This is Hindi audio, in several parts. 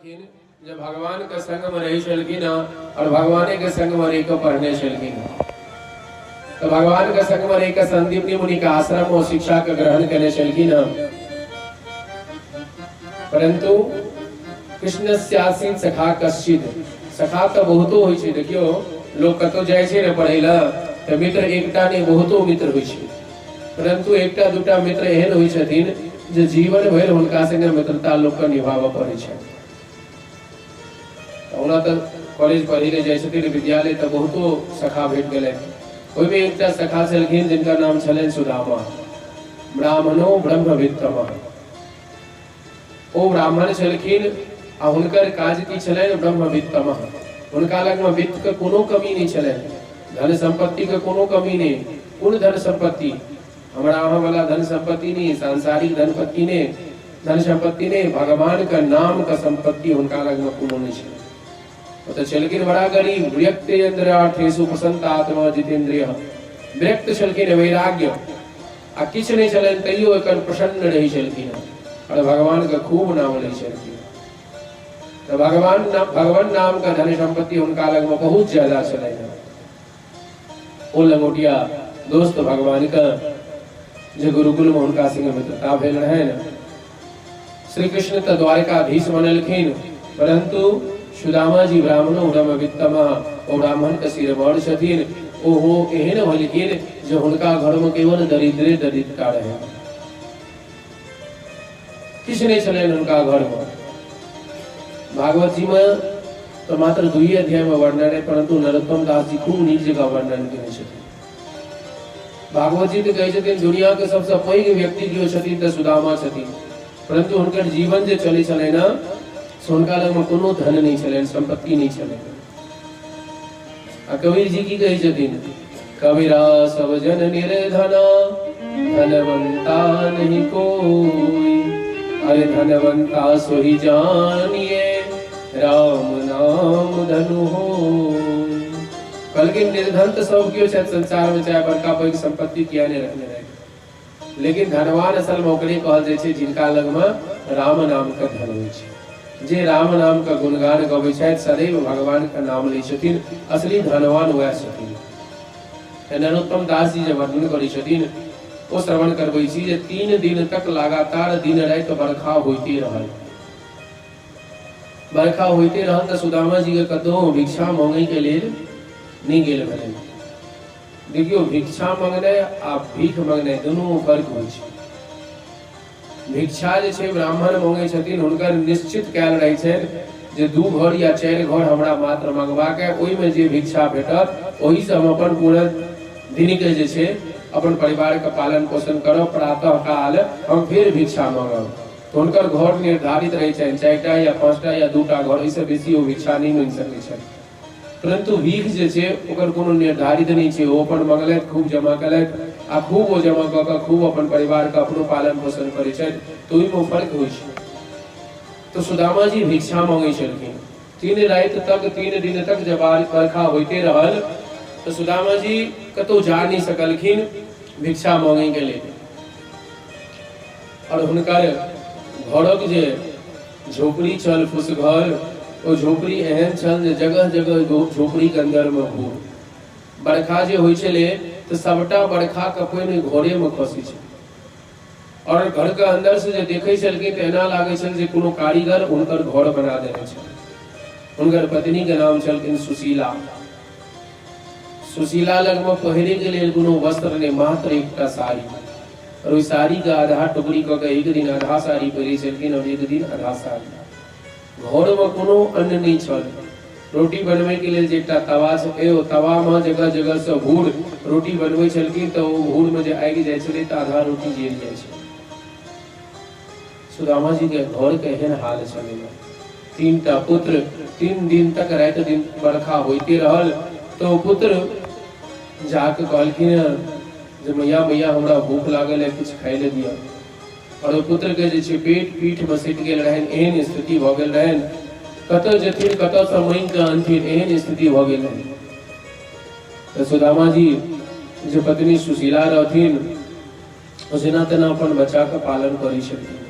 छलखिन जब भगवान के संग में रही छलखिन और भगवान के संग में रही को पढ़ने छलखिन तो भगवान के संग में रही का संदीपनी मुनि का आश्रम और शिक्षा का ग्रहण करने छलखिन। परंतु कृष्ण से सखा कश्चित सखा तो बहुतो होई छे। देखियो लोग कतो जाय छे रे पढ़ेला तो मित्र एकटा ने बहुतो मित्र होई छे, परंतु एकटा दूटा मित्र एहन होई छथिन जे जीवन भर हुनका संगे मित्रता लोक के निभाव पड़े छे। ओना तो कॉलेज पढ़े जाय छथिन विद्यालय तो बहुतो सखा भेट गेलै। ओइ में एकटा सखा छलखिन जिनका नाम छलैन सुदामा। ब्राह्मणो ब्रह्मवित्तम ओ ब्राह्मण छलखिन आ हुनकर काज की छलैन ब्रह्मवित्तम। हुनका लग में वित्त के कोनो कमी नहीं छलैन, धन संपत्ति के कोनो कमी नहीं। कुल धन संपत्ति हमरा अहाँ वाला धन संपत्ति नहीं, सांसारिक धनपत्ति ने धन संपत्ति ने भगवान का नाम का संपत्ति उनका लग में कोनो नहीं छे। तो छलखिन बड़ा गरीब व्यक्तेन्द्रियार्थेषु प्रसन्नात्मा जितेन्द्रिय विरक्त छलखिन वैराग्य आ किछ नहीं छलन तैयो एकर प्रसन्न रही छलखिन और भगवान का खूब नाम लै छलखिन। तो भगवान नाम का धन संपत्ति उनका लग में बहुत ज्यादा छलन। ओ लंगोटिया दोस्त भगवान का जो गुरुकुल में उनका संग मित्रता भेल रहन। श्री कृष्ण तो द्वारकाधीश बनलखिन, परंतु सुदामा जी ब्राह्मणो ब्रह्मवित्तम ओ ब्राह्मण के शिरोमणि छथिन। ओहो एहन होलखिन जो हुनका घर में केवल दरिद्रे दरिद्रता रहे, किछ नहीं छलन उनका घर में। भागवत जी में तो मात्र 2 अध्याय में वर्णन है, परंतु नरोत्तम दास जी खूब नीक जगह वर्णन केने छथिन। भागवत जी तो कहे छथिन दुनिया के सबसे पैघ व्यक्ति जो छथिन तो सुदामा छथिन, परंतु हुनकर जीवन जे चले छलै ना हुनका लग में कोनो धन नहीं छलन, संपत्ति नहीं छलन। आ कबीर जी की कहे छथिन कबीरा सब जन निर्धना धनवंता नहीं कोई, अरे धनवंता सोहि जानिए राम नाम धनु होय। कल के निर्धन तो सब क्यों छे संसार में, चाहे बड़का पैघ संपत्ति किया नहीं रखने रहे, लेकिन धनवान असल में ओकरे कहल जाय छे जिनका लग में राम नाम का धन होय छे, जे राम नाम का गुणगान गबै छथि सदैव भगवान का नाम लै छथिन, असली धनवान वह छथिन। नरोत्तम दास जी जब वर्णन करै छथिन ओ श्रवण करबै छी जे 3 दिन तक लगातार दिन रात बरखा होइते रहल। बरखा होइते रहल त सुदामा जी के कतो भिक्षा मांगे के लेल नहीं गेल भेलै। देखियो भिक्षा मांगनाइ आ भीख मांगनाइ दुनू फर्क होइ छै। भिक्षा जे छै ब्राह्मण मांगे छथिन हुनकर निश्चित कैल रहै छै जे 2 घर या 4 घर हमरा मात्र मंगबाक है, ओहि में जे भिक्षा भेटत ओहि से हम अपन पूरा दिन के जे छै अपन परिवार का पालन पोषण करब, प्रातः काल हम फिर भिक्षा मांगब। तो उनकर घर निर्धारित रहे छै 4टा या 5टा या 2टा घर, इससे बेसी वो भिक्षा नहीं मांग सकै छै। परंतु भीख जे छै ओकर कोनो निर्धारित नहीं छै, वो अपन मंगलैत खूब जमा कलैत आ खूब वो जमा क के खूब अपन परिवार का अपनो पालन पोषण करै छै, तो ओहि में फर्क होइ छै। तो सुदामा जी भिक्षा मांगे छलखिन 3 रात तक 3 दिन तक जब बरखा होइते रहल तो सुदामा जी कतो जा नहीं सकलखिन भिक्षा मांगे के लेल। और हुनकर घरक जे झोपड़ी छल फुस घर, ओ झोपड़ी एहन छल जे जगह जगह झोपड़ी के अंदर में घूर बरखा जे होइ छले तो सबटा बरखा के पानि घरे में खसै छै। और घर के अंदर से जे देखे छलखिन तो एना लागे छल जे कोनो कारीगर हुनकर घर बना देने छै। हुनकर पत्नी के नाम छलखिन सुशीला। सुशीला लग में पहिरे के लिए कोनो वस्त्र ने मात्र एकटा साड़ी, और ओई साड़ी का आधा टुकड़ी क के एक दिन आधा साड़ी पहिरे छलखिन और एक दिन आधा साड़ी। घर में कोनो अन्न नहीं छल। रोटी बनवे के लिए जेटा तवा छै ओ तवा में जगह जगह से भूर रोटी बनवे छलखिन तो ओ भूर में जे आगि जाय छलै त आधा रोटी जल जाय छै। सुदामा जी के घर के एहन हाल छलै। 3टा पुत्र 3 दिन तक रात दिन बरखा होइते रहल तो पुत्र जाके कहलखिन जे मैया मैया हमरा भूख लागल है, कुछ खाय ले दिया। और पुत्र के जे छै पेट पीठ में सटि गेल रहन, एहन स्थिति भ गेल रहन, कतऽ जेथिन कतऽ से मांगि के अनथिन, एहन स्थिति भ गेल रहन। तो सुदामा जी जे पत्नी सुशीला रहथिन ओ जेना तेना अपन बच्चा के पालन करै छथिन।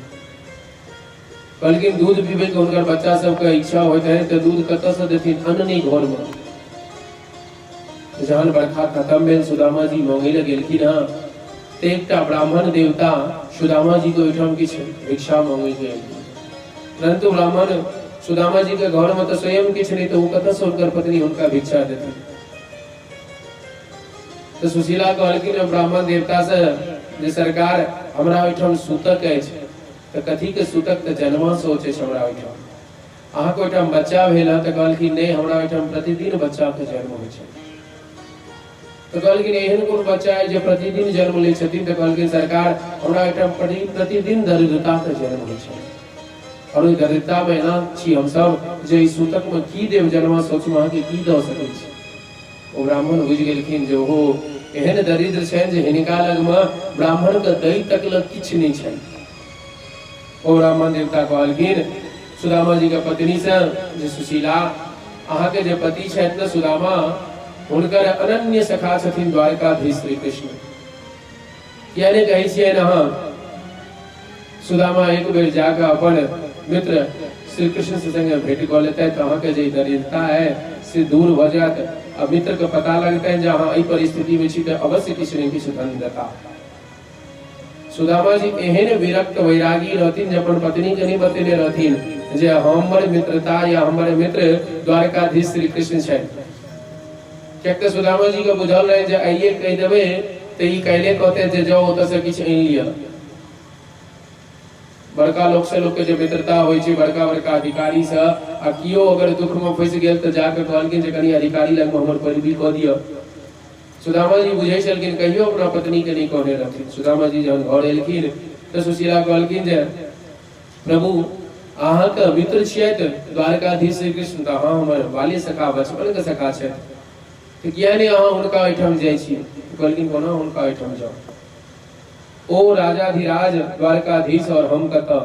कहलखिन दूध पीबे के उनकर बच्चा सबके इच्छा होते है तो दूध कतऽ से देथिन, अन्न नहीं घर में। जहन बरखा खत्म भेल सुदामा जी मांगे ले गेलखिन हँ तो एकटा ब्राह्मण देवता सुदामा जी को ओहिठाम किछु भिक्षा मांगे गेल, परंतु ब्राह्मण सुदामा जी के घर में तो स्वयं किछु नहीं, तो वो कतऽ से हुनकर पत्नी हुनका भिक्षा देथिन। तो सुशीला कहलखिन ब्राह्मण देवता से जे सरकार हमरा ओहिठाम सूतक अछि, तो कथी के सूतक, तो जन्मा से होचे हमरा ओहिठाम, अहाँ के ओहिठाम बच्चा भेल है, तो कहलखिन नहीं हमरा ओहिठाम प्रतिदिन बच्चा के जन्म होइ छै। तो कहलखिन एहन कोन बच्चा है जे प्रतिदिन जन्म लै छथिन, तो कहलखिन सरकार हमरा ओहिठाम प्रतिदिन दरिद्रता के जन्म होइ छै, और ओहि दरिद्रता में एना छी हम सब जे ई सूतक में की देव जन्मा सोचू अहाँ के की दऽ सकै छी। ओ ब्राह्मण बुझि गेलखिन जे ओहो एहन दरिद्र छनि जे हिनका लग में ब्राह्मण के दई तक लग किछु नहीं छनि। ओ ब्राह्मण देवता कहलखिन सुदामा जी के पत्नी से जे सुशीला अहाँ के जे पति छथि न सुदामा, हुनकर अनन्य सखा छथिन द्वारकाधीश श्री कृष्ण। किया ने कहै छियनि अहाँ सुदामा एक बेर जाकर अपन मित्र श्री कृष्ण से संगे भेंट कऽ लेते तो अहाँ के जे दरिद्रता है से दूर भ जायत, अब मित्र के पता लगता है जे अहाँ एहि परिस्थिति में छी तो अवश्य किछु ने किछु धन देता। सुदामा जी एहन विरक्त वैरागी रहथिन जे अपन पत्नी के नहीं बतेने रहथिन जे हमर मित्रता या हमर मित्र द्वारकाधीश श्री कृष्ण छथि। कियाक तऽ सुदामा जी के बुझल रहे जे आइए कहि देबै तो ई काल्हि कहते जे जाओ ओतऽ से किछु आनि लिअ। बड़का लोग से लोग के जो मित्रता होइ छै, बड़का बड़का अधिकारी से आ कियो अगर दुख में फंसि गेल तो जाके कहलखिन जे कनी अधिकारी लग में हमर पैरवी कऽ दिअ। सुदामा जी बुझै छलखिन कहियो अपना पत्नी के नहीं कहने रहथिन। सुदामा जी जहन घर एलखिन तो सुशीला कहलखिन जे प्रभु अहाँ के मित्र छियथि द्वारकाधीश श्री कृष्ण, तो हाँ हमर बाल्य सखा बचपन के सखा छथि, तो किया नहीं अहाँ हुनका ओहिठाम जाइ छी। कहलखिन कोना हुनका ओहिठाम जाउ, ओ राजाधिराज द्वारकाधीश और हम कतऽ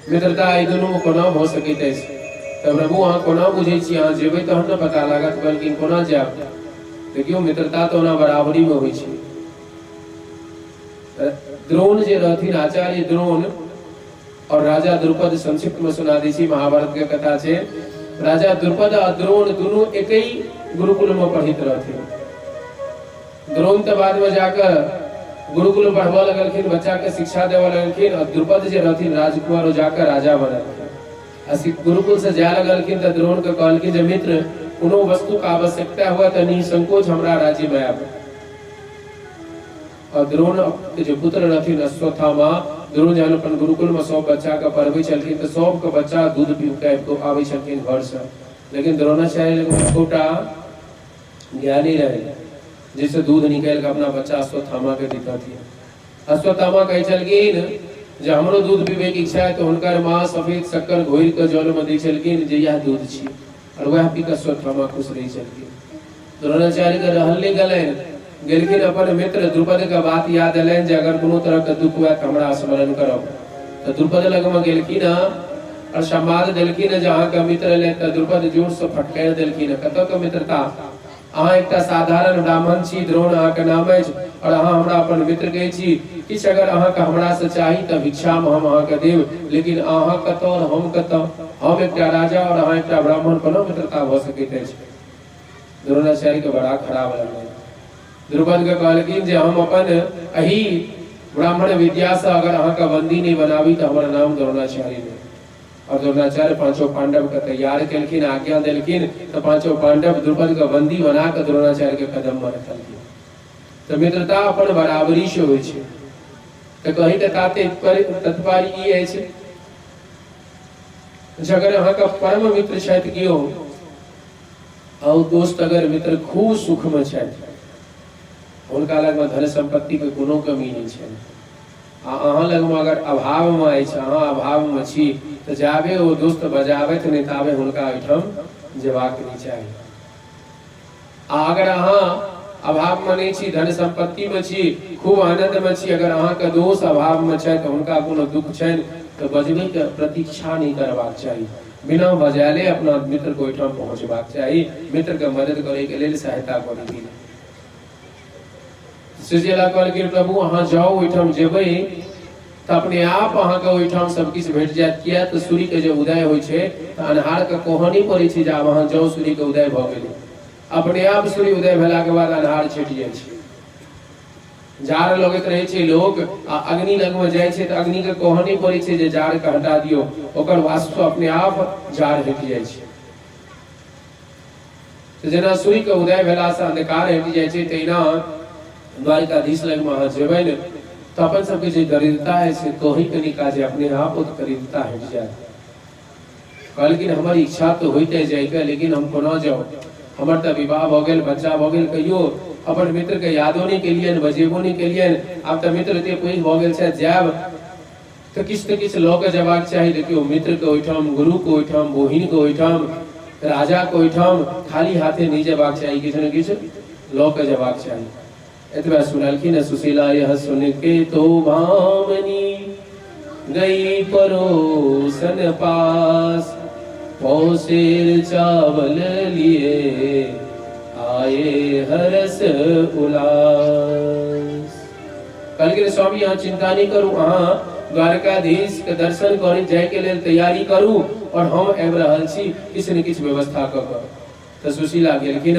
मित्रता ई दुनू कोना भऽ सकैत अछि। तऽ प्रभु अहाँ कोना बुझै छी, अहाँ जेबै तहन ने पता लागत। कहलखिन कोना जायब, देखियो मित्रता तो ओना बराबरी में होइ छै। द्रोण जे रहथिन आचार्य द्रोण और राजा द्रुपद, संक्षिप्त में सुना दै छी, महाभारत के कथा छै। राजा द्रुपद आ द्रोण दुनू एक ही गुरुकुल में पढ़ित रहथिन। द्रोण तो बाद में जाकर गुरुकुल में पढ़वा लगलखिन, बच्चा के शिक्षा देवा लगलखिन, और द्रुपद जे रहथिन राजकुमार वो जाकर राजा बनलखिन। गुरुकुल से जाय लगलखिन तो द्रोण के कहलखिन जे मित्र कोनो वस्तु का आवश्यकता हुआ तो निसंकोच हमरा राज्य में आब। और द्रोण के जो पुत्र रहथिन अश्वत्थामा, द्रोण जहन अपन गुरुकुल में सब बच्चा के पढ़बै छलखिन तो सब के बच्चा दूध पी के आबै छलखिन घर से, लेकिन द्रोणाचार्य लग छोटा ज्ञानी रहे जिससे दूध निकाल के अपना बच्चा अश्वत्थामा के देता थी। अश्वत्थामा कहे छलखिन जे हमरो दूध पीबे के इच्छा है, तो हुनकर माँ सफेद शक्कर घोरि के जल में दै छलखिन जे यह दूध छी, और वह पी के अश्वत्थामा खुश रही छलखिन। द्रोणाचार्य के रहले गेलखिन अपन मित्र द्रुपद के बात याद एलनि जे अगर कोनो तरह के दुख हुआ तो हमरा स्मरण करब। तो द्रुपद लग में गेलखिन और संवाद देलखिन जे अहाँ के मित्र एले। तो द्रुपद जोर से फटकार देलखिन, कतऽ के मित्रता, अहाँ एकटा साधारण ब्राह्मण छी, द्रोण अहाँ के नाम अछि, और अहाँ हमरा अपन मित्र कहै छी। किछु अगर अहाँ के हमरा से चाही तो भिक्षा में हम अहाँ के देब, लेकिन अहाँ कतऽ और हम कतऽ, हम एकटा राजा और अहाँ एकटा ब्राह्मण, कोना मित्रता भऽ सकैत अछि। द्रोणाचार्य के बड़ा खराब लगलै। द्रुपद के कहलखिन जे हम अपन एही ब्राह्मण विद्या से अगर अहाँ के बंदी नहीं बनाबी तो हमारा नाम द्रोणाचार्य नहीं। और द्रोणाचार्य पांचों पांडव के तैयार केलखिन, आज्ञा देलखिन, तो पांचों पांडव द्रुपद के बंदी बना के द्रोणाचार्य के कदम में रखलखिन। तो मित्रता अपन बराबरी से होइ छै। तो कही के तात्पर्य ई अछि जे अगर अहाँ के परम मित्र छथि कियो, और दोस्त अगर मित्र खूब सुख में छथि, उनका लग में धन संपत्ति के कोनो कमी नहीं छै, अहाँ लग में अगर अभाव में अछि, अहाँ अभाव में छी, तो जाबे ओ दोस्त बजाबैत नहीं ताबे हुनका ओहिठाम जेबाक नहीं चाही। अगर अहाँ अभाव में नहीं छी, धन संपत्ति में छी, खूब आनंद में छी, अगर अहाँ के दोस्त अभाव में छथि, हुनका कोनो दुख छनि, तो बजबै के प्रतीक्षा नहीं करबाक चाही, बिना बजाले अपना मित्र को ओहिठाम पहुँचबाक चाही, मित्र के मदद करे के लेल सहायता करी। सुशीला कहलखिन प्रभु अहाँ जाओ ओहिठाम जेबै तो अपने आप अहाँ के ओहिठाम सब किछ भेट जायत। किया तो सूर्य के जो उदय होय छै तो अन्हार के कोहनी पड़ै छै, जब अहाँ जाउ सूर्य के उदय भ गेलै, अपने आप सूर्य उदय भेला के बाद अन्हार छुटि जाइ छै। जार लगैत रहे छै लोग आ अग्नि लग में जाय छै तो अग्नि के कोहनी पड़ै छै जे जार के हटा दियो, ओकर वाष्प अपने आप जार हटि जाइ छै। तो जेना सूर्य के उदय भेला से अंधकार हटि जाइ छै, तहिना द्वारिकाधीश लग में अहाँ जेबै ने तो अपन सबके जे दरिद्रता है से कहीं के निका जे अपने आप वो दरिद्रता हट जाए। कहलखिन हमर इच्छा तो होते जाएगा, लेकिन हम कोना जाओ, हमर तो विवाह भ गेल, बच्चा भ गेल, कहियो अपन मित्र के यादो नहीं केलियन, बजेबो नहीं केलियन। आब तो मित्र एते पैघ भ गेल छै, जायब तो किछ लऽ के जेबाक चाही। देखियो मित्र के ओहिठाम, गुरु के ओहिठाम, बहिन के ओहिठाम, राजा के ओहिठाम खाली हाथे नहीं जेबाक चाही, किछ न किछ लऽ के जेबाक चाही। एतबा सुनलखिन सुशीला यह सुन के तो भामनी गई परोसन पास, पौसेर चावल लिए आए हरस उलास। कहलखिन स्वामी यहाँ चिंता नहीं करू, अहाँ द्वारकाधीश के दर्शन करे जाय के लेल तैयारी करू और हम आबि रहल छी, किछ न किछ व्यवस्था क के। तो सुशीला गेलखिन,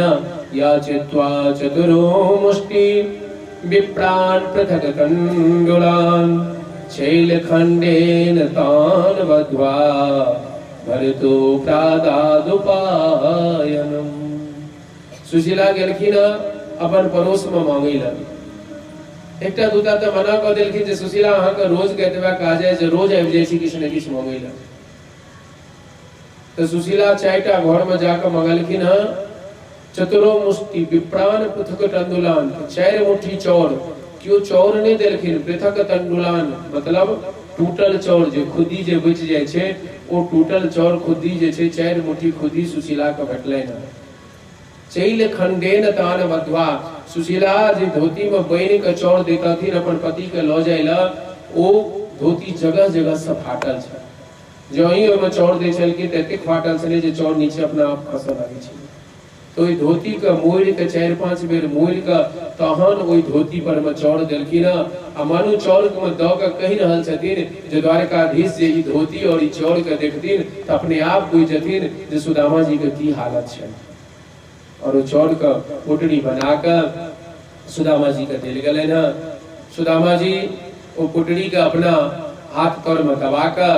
या चित्वा चतुरो मुष्टि विप्रान पृथक तंडुलान, शैल खंडेन तान वध्वा भरतो प्रादादुपायनम। सुशीला गेलखिन अपन पड़ोस में मांगे लगी। एकटा दूटा तो मना क देलखिन जे सुशीला अहाँ के रोज के एतबा काज है जे रोज आबि जाइ छी किछ न किछ मांगे लगी। तो सुशीला 4टा घर में जाकर मंगलखिन, चतुरो मुष्टि विप्रान पृथक तंडुलान, 4 मुट्ठी चाउर। क्यों चाउर नहीं देलखिन, पृथक तंडुलान मतलब टूटल चाउर, जे खुदी जे बच जाय छै ओ टूटल चाउर खुदी जे छै 4 मुट्ठी खुदी सुशीला के भेटलैन। चैल खंडेन तान वध्वा, सुशीला जे धोती में बांध के चाउर देतथिन अपन पति के लऽ जाय ला, ओ धोती जगह जगह से फाटल छै। जो ही ओहिमे चाउर दै छलखिन तऽ एतेक फाटल छलै जे चाउर नीचे अपना आप खसऽ लागै छै। तो ओहि धोती के मोड़ि के 4-5 बेर मोड़ि के तहन ओहि धोती पर में चाउर देलखिन। आ मानू चाउर में दऽ के कहि रहल छथिन जे द्वारकाधीश जे ई धोती और ई चाउर के देखथिन तऽ अपने आप बुझि जेथिन जे सुदामा जी के की हालत छै। और वो चाउर के पोटली बना के सुदामा जी के देल गेलनि हैं। सुदामा जी वो पोटली के अपना हाथ पर में दबा के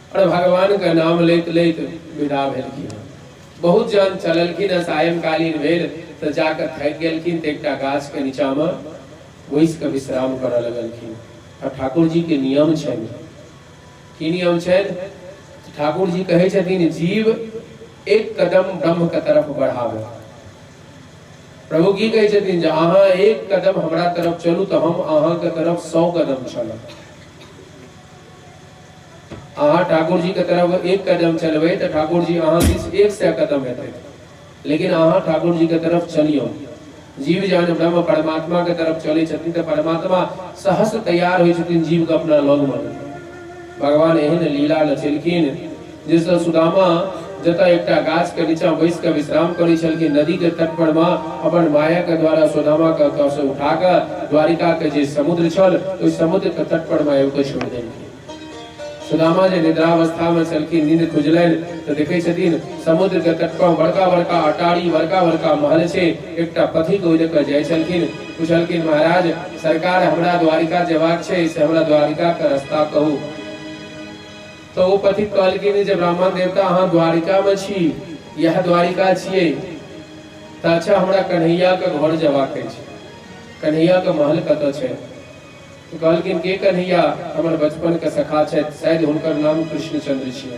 और भगवान के नाम लैत लैत विदा भेलखिन। बहुत जन चललखिन, सायंकालीन भेल तो जाकर थक गेलखिन, तो एकटा गाछ के नीचा में बैस के विश्राम करऽ लगलखिन। और ठाकुर जी के नियम छनि, की नियम छनि? ठाकुर जी कहै छथिन जीव एक कदम ब्रह्म के तरफ बढ़ावे। प्रभु की कहै छथिन जे अहाँ एक कदम हमरा तरफ चलू तो हम अहाँ के तरफ 100 कदम चलब। अहाँ ठाकुर जी के तरफ 1 कदम चलबै तो ठाकुर जी अहाँ दिस 100 कदम हेतै, लेकिन अहाँ ठाकुर जी के तरफ चलियौ। जीव जहन ब्रह्म परमात्मा के तरफ चलै छथिन तो परमात्मा सहस तैयार होइ छथिन जीव के अपना लग में। भगवान एहन लीला रचलखिन जिससे सुदामा जतऽ एकटा गाछ के नीचा बैस के विश्राम करै छलखिन, नदी के तट पर में अपन माया के द्वारा सुदामा के ओतऽ से उठा के द्वारिका के जे समुद्र छल ओहि समुद्र के तट पर में आबि के छोड़ि देलखिन। सुदामा जे निद्रावस्था में छलखिन, नींद खुजलनि तो देखै छथिन समुद्र के तट पर बड़का बड़का अटारी, बड़का बड़का महल छै। एकटा पथिक ओहि लऽ कऽ जाइ छलखिन, पुछलखिन महाराज सरकार हमरा द्वारिका जेबाक छै, से हमरा द्वारिका के रास्ता कहू। तो वो पथिक कहलखिन जे ब्राह्मण देवता अहाँ द्वारिका में छी, यह द्वारिका छियै, तऽ अच्छा हमरा कन्हैया के घर जेबाक अछि, कन्हैया के महल कतऽ छै? तो कहलखिन के कन्हैया? हमर बचपन के सखा छथि, शायद हुनकर नाम कृष्णचंद्र छियै।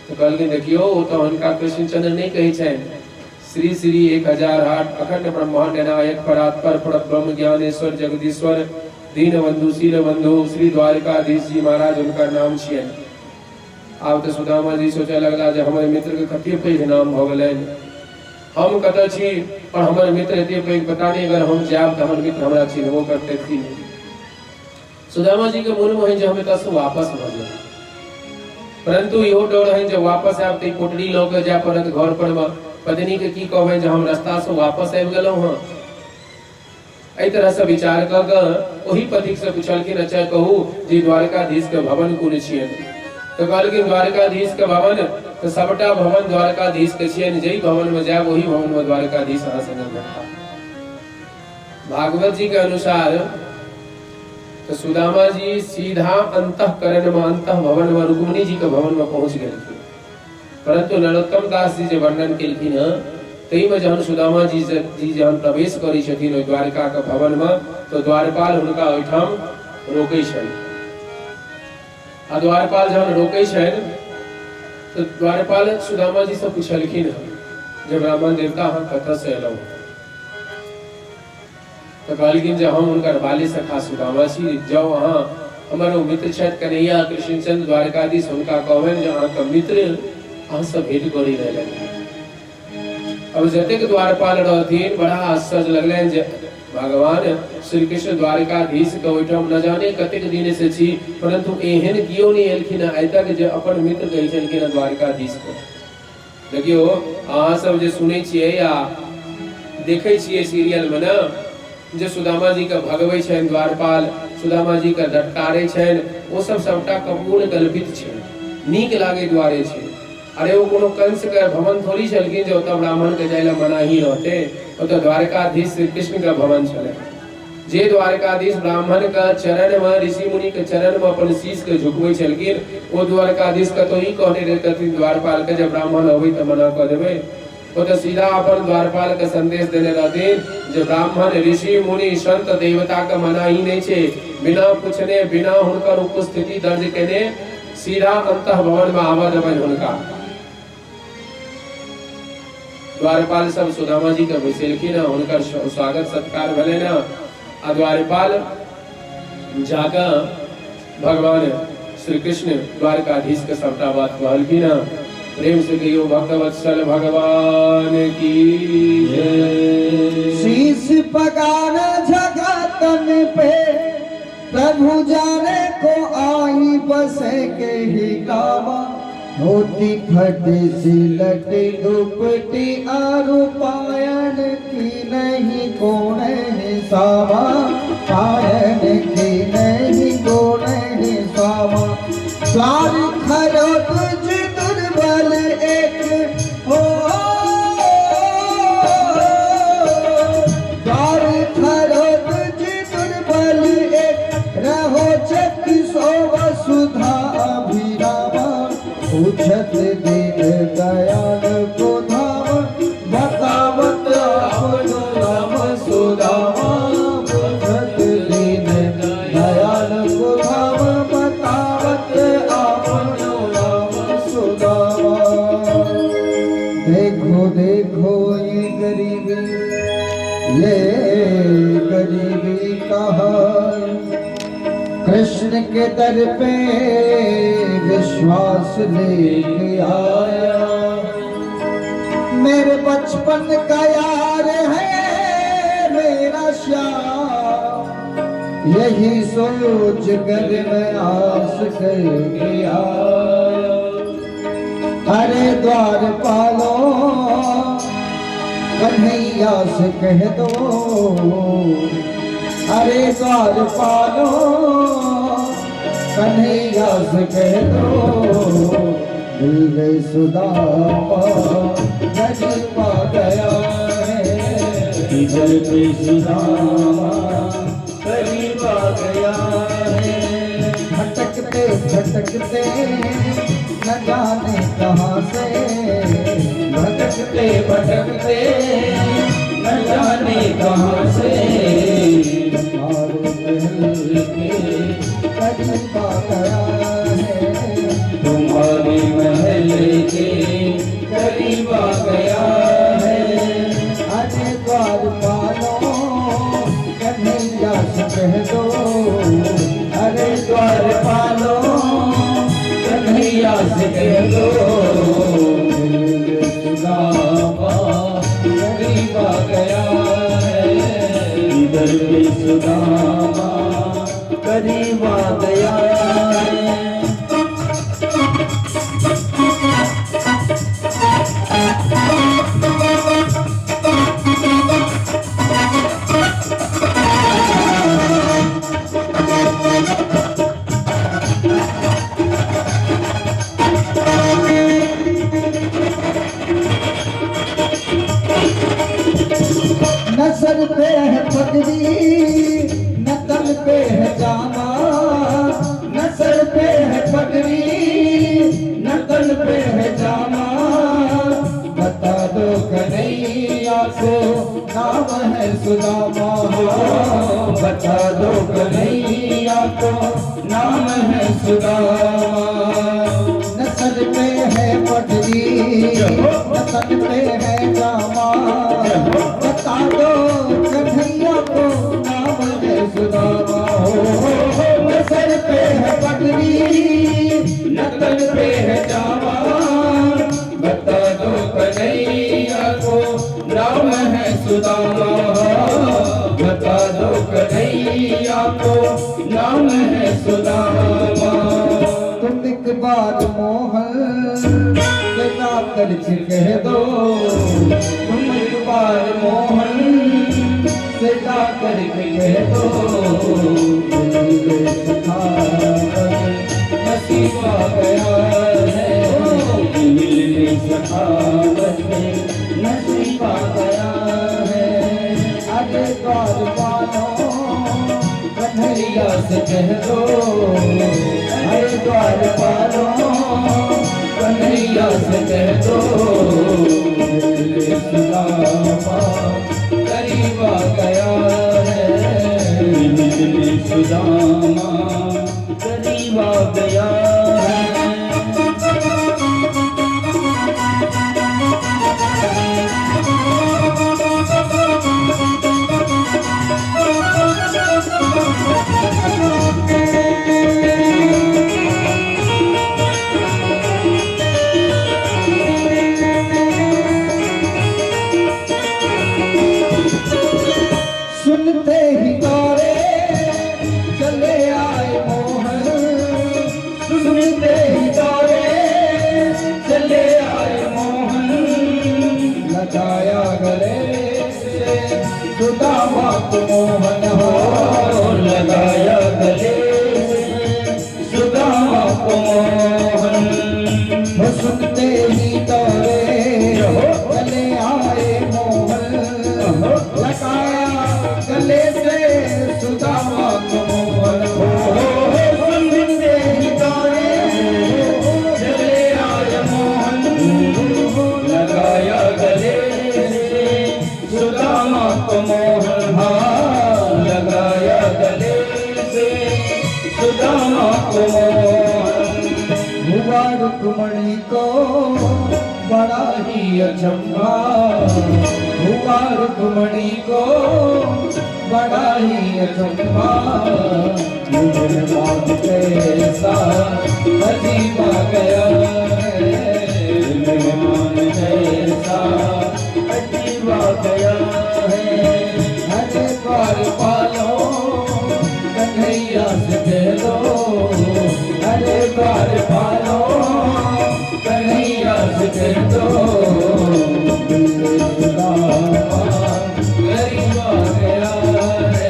तो कहलखिन देखियो ओ तो हुनका कृष्णचंद्र नहीं कहै छनि, श्री श्री 1008 अखंड ब्रह्मांड नायक परात्पर परब्रह्म ज्ञानेश्वर जगदीश्वर दीन बंधु शील बंधु श्री द्वारकाधीश जी महाराज हुनकर नाम छियनि। आब तो सुदामा जी सोचे लगला जे हमर मित्र के कते पैघ नाम भ गेलनि, हम कतऽ छी और हमर मित्र एते पैघ, पता नहीं अगर हम जायब तऽ हमर मित्र हमरा चिन्हबो करतै कि नहीं। सुदामा जी के मन में है जे हम एतऽ से वापस भ जाए, परंतु इहो डर है जे वापस आब तऽ पोटली लऽ के जाय पड़त घर पर में, पत्नी के की कहबै जे हम रास्ता से वापस आबि गेलहुँ हँ। एहि तरह से विचार क के ओही पथिक से पूछलखिन अच्छा कहू जे द्वारकाधीश के भवन कोन छियन। तो कहलखिन द्वारकाधीश के भवन तो सबटा भवन द्वारकाधीश के छियन, जई भवन में जाए वही भवन में द्वारकाधीश अहाँ संग बैठा। भागवत जी के अनुसार तो सुदामा जी सीधा अंतःकरण में अंतः भवन में रुक्मिणी जी के भवन में पहुंच गए, परंतु नरोत्तम दास जी जे वर्णन केलखिन तई में जहन सुदामा जी जहन प्रवेश करै छथिन द्वारका के भवन में तो द्वारपाल हुनका ओहिठाम रोकै छनि। आ द्वारपाल जहन रोकै छनि तो द्वारपाल सुदामा जी से पूछलखिन जे ब्राह्मण देवता अहाँ कतऽ से एलहुँ। तो कहलखिन जे हम हुनकर बाली सखा सुदामा छी, जाउ अहाँ हमर मित्र छथि कन्हैया कृष्णचंद्र द्वारकाधीश, हुनका कहबनि जे अहाँके मित्र अहाँ से भेंट करै रहलनि। अब जतेक द्वारपाल रहथिन बड़ा आश्चर्य लगलनि जे भगवान श्री कृष्ण द्वारकाधीश के ओहिठाम न जाने कतेक दिन से छी, परंतु एहन कियो नहीं एलखिन आइ तक जे अपन मित्र कहै छलखिन द्वारकाधीश को। देखियो अहाँ सब जे सुनै छियै या देखै छियै सीरियल में न जे सुदामा जी के भगवै छनि द्वारपाल, सुदामा जी के डटकारै छनि, ओ सब सबटा कपूर्ण कल्पित छै, नीक लागे दुआरे छै। अरे वो कोनो कंस के भवन थोड़ी छलखिन जे ओतऽ ब्राह्मण के जाय ला मनाही रहते, ओतऽ द्वारकाधीश श्री कृष्ण के भवन छलै। जे द्वारकाधीश ब्राह्मण के चरण में ऋषि मुनि के चरण में अपन शीश के झुकबै छलखिन, ओ द्वारकाधीश कतौ ही कहने रहथिन द्वारपाल के जे ब्राह्मण अबै तऽ मना कऽ देबै। वो तो सीधा अपन द्वारपाल के संदेश देने रहथिन जे ब्राह्मण ऋषि मुनि संत देवता के मनाही नहीं छे, बिना पूछने बिना हुनकर उपस्थिति दर्ज केने सीधा अंतः भवन में आवा देबनि हुनका। द्वारपाल सब सुदामा जी के बैसेलखिन, हुनकर स्वागत सत्कार भेलै न। आ द्वारपाल जाके भगवान श्री कृष्ण द्वारकाधीश के सबटा बात कहलखिन। प्रेम से कहियो भक्तवत्सल भगवान की जय। शीश पगार जगतन पे प्रभु जाने को आई बसे के ही कावा, धोती फटी सिलट दुपटी आरु पायन की नहीं कोण सावा, पायन की नहीं कोण सावा। द्वार खरो तुझ दुर्बल एक हो, द्वार खरो तुझ दुर्बल एक, रहो चक सो वसुधा अभिरामा। पूछत दीन दयाल को धाम, बतावत अपनो नाम सुदामा। पूछत दीन दयाल को धाम, बतावत अपनो नाम सुदामा। देखो देखो ये गरीबी, ये गरीबी कहाँ कृष्ण के दर पे विश्वास लेके आया। मेरे बचपन का यार है मेरा श्याम, यही सोच कर मैं आस करके आया। अरे द्वारपालो कन्हैया से कह दो, अरे द्वारपालो कन्हैया से कह दो, मिल गई सुदामा नजर पा गया है। इधर पे सुदामा करीब आ गया है। भटकते भटकते न जाने कहाँ से, भटकते भटकते न जाने कहाँ से, करीब आ गया है। तुम्हारे महल के करीब आ गया है। अरे द्वारपालो कन्हैया से कह दो, अरे द्वारपालो कन्हैया से कह दो, सुदामा करीब आ गया है। इधर भी सुदामा करीब आ गया है। जामा बता दो कन्हैया को नाम है सुदामा बता दो कन्हैया को नाम है सुदामा नसल पे है पटरी नसल पे है जामा बता दो कन्हैया को नाम है सुदामा नसल पे है पटरी नकल पे है जामा बता दो कन्हैया को नाम है सुदामा बता दो कन्हैया को नाम है सुदामा तुम एक बार मोहन लगा कर कह दो तुम एक बार मोहन लगा कर कह दो नसीब आ गया है मिलने सखावत में नसीब आ गया है अरे द्वार पालो कन्हैया से कह दो अरे द्वार पालो कन्हैया से कह दो सुदामा करीब आ गया है मिलने सुदामा करीब आ गया है सुनते ही दौड़े चले आए मोहन सुनते ही दौड़े चले आए मोहन लगाया गले से सुदामा को मोहन हो लगाया गले से सुदामा को मोहन वो सुनते ही दौड़े चले आए मोहन लगाया गले से सुदामा को मोहन हो सुनते ही दौड़े चले आए मोहन लगाया गले से सुदामा को मोहन लगाया गले से सुदामा को मोहन हुआ रुक्मणी को बड़ा ही अचंभा हुआ रुक्मणी को बड़ा ही अचंभा मुझे मौत कैसा अजीब आ गया है मेहमान जैसा अजीब आ गया है हरे द्वार पालो कन्हैया से कह दो हरे द्वार पालो कन्हैया से कह दो गरीब आ गया है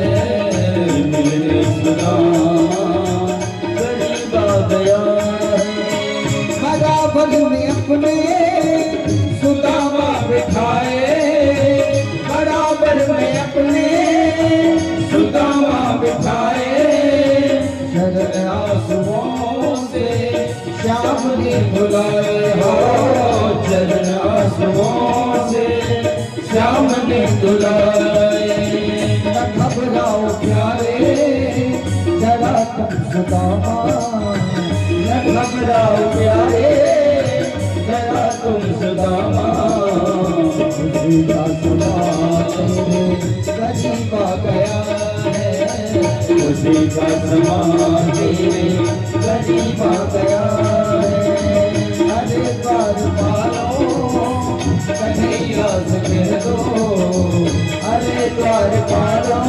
मिलने सुदामा गरीब आ गया है बराबर में अपने सुदामा बिठाए बराबर में अपने सुदामा बिठाए शरण आंसुओं से श्याम ने बुलाए हो चरण आंसुओं से श्याम ने बुलाए न घबराओ प्यारे जरा तुम सुदामा न घबराओ प्यारे जरा तुम सुदामा खुशी का गरीब आ गया है खुशी का समान गरीब आ गया है अरे द्वार पालो कन्हैया से कह दो अरे द्वार पालो